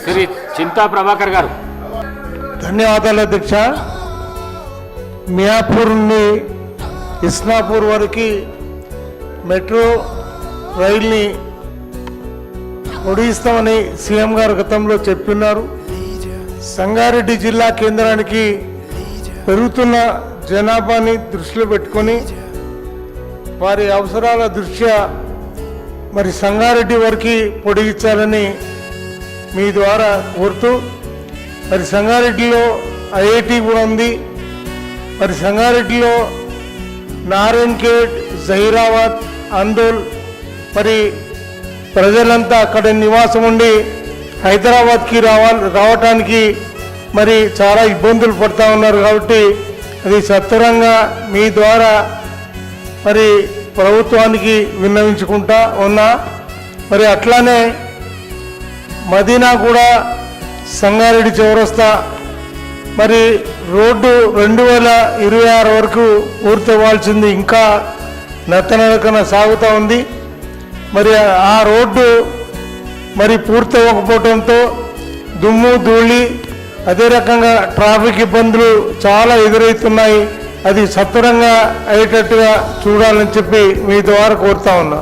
శ్రీ చింతా ప్రభాకర్ గారు. ధన్యవాదాలు అధ్యక్ష. మియాపూర్ నుండి ఇస్నాపూర్ వరకు మెట్రో రైల్ని పొడిగిస్తామని సీఎం గారు గతంలో చెప్తున్నారు. సంగారెడ్డి జిల్లా కేంద్రానికి పెరుగుతున్న జనాభాని దృష్టిలో పెట్టుకొని వారి అవసరాల దృష్ట్యా మరి సంగారెడ్డి వరకు పొడిగించాలని మీ ద్వారా కోరుతూ, మరి సంగారెడ్డిలో ఐఐటి కూడా ఉంది. మరి సంగారెడ్డిలో నారాయణఖేడ్, జహీరాబాద్, అందోల్ మరి ప్రజలంతా అక్కడ నివాసం ఉండి హైదరాబాద్కి రావటానికి మరి చాలా ఇబ్బందులు పడుతూ ఉన్నారు. కాబట్టి అది సత్వరంగా మీ ద్వారా మరి ప్రభుత్వానికి విన్నవించుకుంటా ఉన్నా. మరి అట్లానే మదీనా కూడా సంగారెడ్డి చౌరస్తా మరి రోడ్డు 2026 వరకు పూర్తవ్వాల్సింది ఇంకా నత్తనడకన సాగుతూ ఉంది. మరి ఆ రోడ్డు మరి పూర్తవ్వకపోవడంతో దుమ్ము ధూళి అదే రకంగా ట్రాఫిక్ ఇబ్బందులు చాలా ఎదురవుతున్నాయి. అది సత్వరంగా అయ్యేటట్టుగా చూడాలని చెప్పి మీ ద్వారా కోరుతా ఉన్నా.